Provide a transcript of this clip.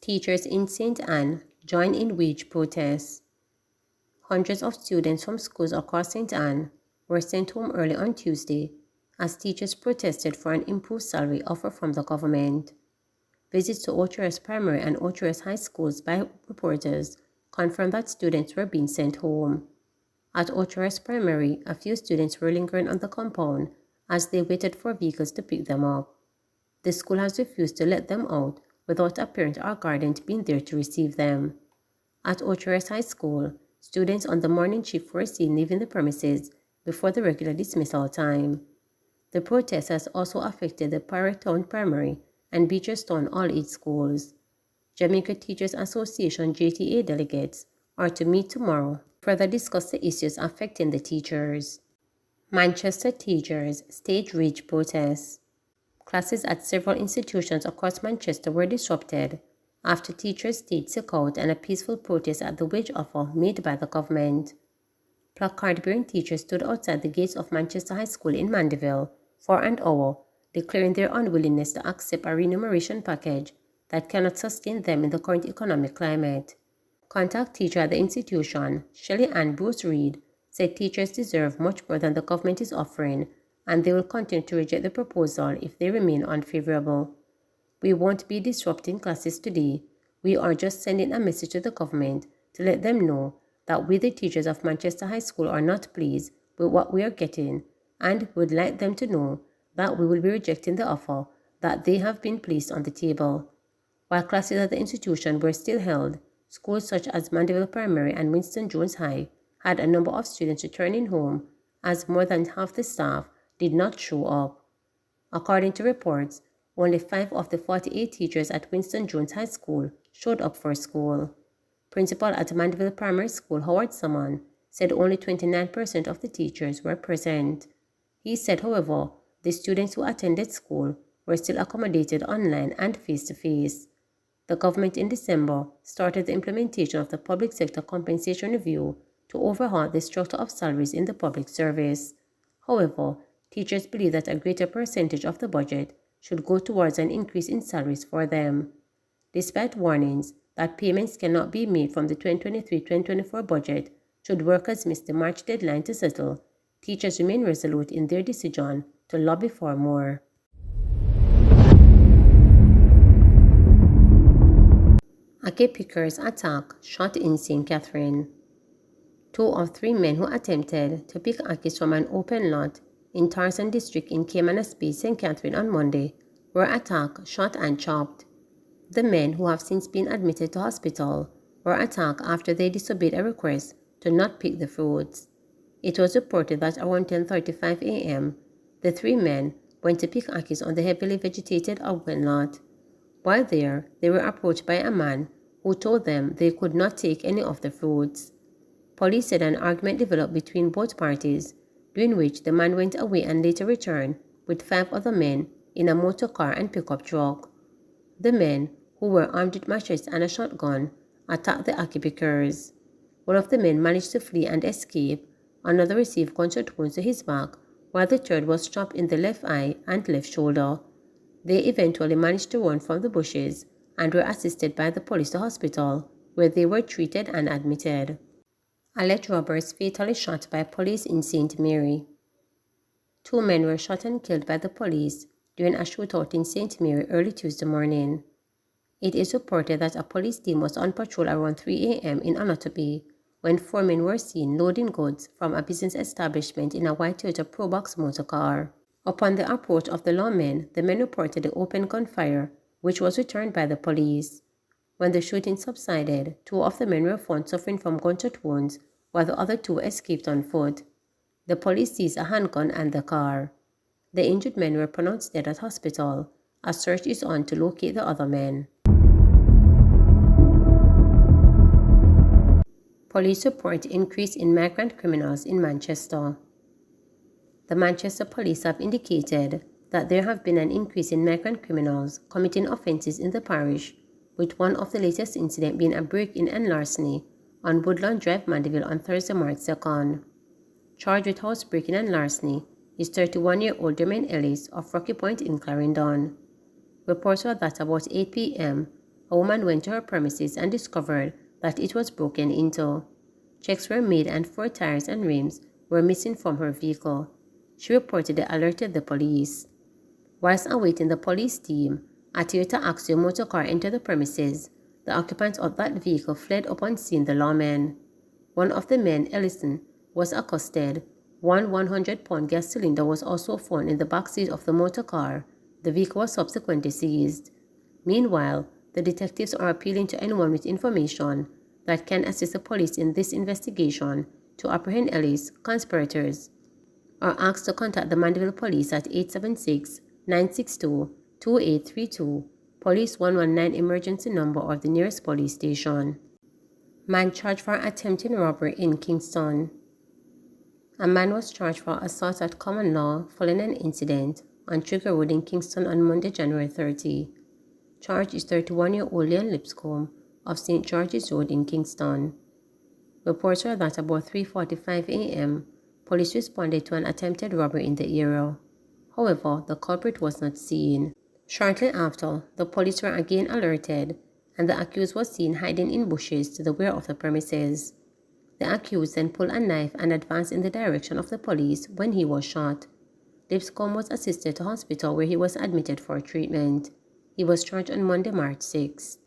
Teachers in St. Anne join in wage protests. Hundreds of students from schools across St. Anne were sent home early on Tuesday as teachers protested for an improved salary offer from the government. Visits to OHS Primary and OHS High Schools by reporters confirmed that students were being sent home. At OHS Primary, a few students were lingering on the compound as they waited for vehicles to pick them up. The school has refused to let them out without a parent or guardian being there to receive them. At OHS High School, students on the morning shift were seen leaving the premises before the regular dismissal time. The protest has also affected the Town Primary and Beecherstown all-age schools. Jamaica Teachers Association JTA delegates are to meet tomorrow to further discuss the issues affecting the teachers. Manchester teachers stage wage protests. Classes at several institutions across Manchester were disrupted after teachers staged sick-out and a peaceful protest at the wage offer made by the government. Placard-bearing teachers stood outside the gates of Manchester High School in Mandeville for an hour, declaring their unwillingness to accept a remuneration package that cannot sustain them in the current economic climate. Contact teacher at the institution, Shelley Ann Bruce Reed, said teachers deserve much more than the government is offering, and they will continue to reject the proposal if they remain unfavorable. We won't be disrupting classes today. We are just sending a message to the government to let them know that we, the teachers of Manchester High School, are not pleased with what we are getting and would like them to know that we will be rejecting the offer that they have been placed on the table. While classes at the institution were still held, schools such as Mandeville Primary and Winston Jones High had a number of students returning home as more than half the staff did not show up. According to reports, only 5 of the 48 teachers at Winston Jones High School showed up for school. Principal at Mandeville Primary School, Howard Saman, said only 29% of the teachers were present. He said, however, the students who attended school were still accommodated online and face-to-face. The government in December started the implementation of the Public Sector Compensation Review to overhaul the structure of salaries in the public service. However, teachers believe that a greater percentage of the budget should go towards an increase in salaries for them. Despite warnings that payments cannot be made from the 2023-2024 budget should workers miss the March deadline to settle, teachers remain resolute in their decision to lobby for more. Ackee pickers attack shot in St. Catherine. 2 of 3 men who attempted to pick ackees from an open lot in Tarzan District in Caymanas Bay, St. Catherine on Monday were attacked, shot and chopped. The men, who have since been admitted to hospital, were attacked after they disobeyed a request to not pick the fruits. It was reported that around 10:35 a.m., the 3 men went to pick ackees on the heavily vegetated open lot. While there, they were approached by a man who told them they could not take any of the fruits. Police said an argument developed between both parties, during which the man went away and later returned with 5 other men in a motor car and pickup truck. The men, who were armed with machetes and a shotgun, attacked the ackee pickers. One of the men managed to flee and escape. Another received gunshot wounds to his back, while the third was chopped in the left eye and left shoulder. They eventually managed to run from the bushes and were assisted by the police to hospital, where they were treated and admitted. Alleged robbers fatally shot by police in St. Mary. 2 men were shot and killed by the police during a shootout in St. Mary early Tuesday morning. It is reported that a police team was on patrol around 3 a.m. in Onoto when 4 men were seen loading goods from a business establishment in a white Toyota Probox motor car. Upon the approach of the lawmen, the men reported the open gunfire, which was returned by the police. When the shooting subsided, 2 of the men were found suffering from gunshot wounds, while the other 2 escaped on foot. The police seized a handgun and the car. The injured men were pronounced dead at hospital. A search is on to locate the other men. Police report increase in migrant criminals in Manchester. The Manchester police have indicated that there have been an increase in migrant criminals committing offences in the parish, with one of the latest incidents being a break-in and larceny on Woodland Drive, Mandeville on Thursday, March 2nd. Charged with housebreaking and larceny is 31-year-old Jermaine Ellis of Rocky Point in Clarendon. Reports were that about 8 p.m., a woman went to her premises and discovered that it was broken into. Checks were made and 4 tires and rims were missing from her vehicle. She reportedly alerted the police. Whilst awaiting the police team, a Toyota Axio motor car entered the premises. The occupant of that vehicle fled upon seeing the lawmen. One of the men, Ellison, was accosted. One 100-pound gas cylinder was also found in the backseat of the motor car. The vehicle was subsequently seized. Meanwhile, the detectives are appealing to anyone with information that can assist the police in this investigation to apprehend Ellis, conspirators, or asked to contact the Mandeville Police at 876-962-2832, Police 119 emergency number of the nearest police station. Man charged for attempting robbery in Kingston. A man was charged for assault at common law following an incident on Trigger Road in Kingston on Monday, January 30. Charged is 31-year-old Leon Lipscomb of St. George's Road in Kingston. Reports were that about 3:45 a.m., police responded to an attempted robbery in the area. However, the culprit was not seen. Shortly after, the police were again alerted, and the accused was seen hiding in bushes to the rear of the premises. The accused then pulled a knife and advanced in the direction of the police when he was shot. Lipscomb was assisted to hospital where he was admitted for treatment. He was charged on Monday, March 6.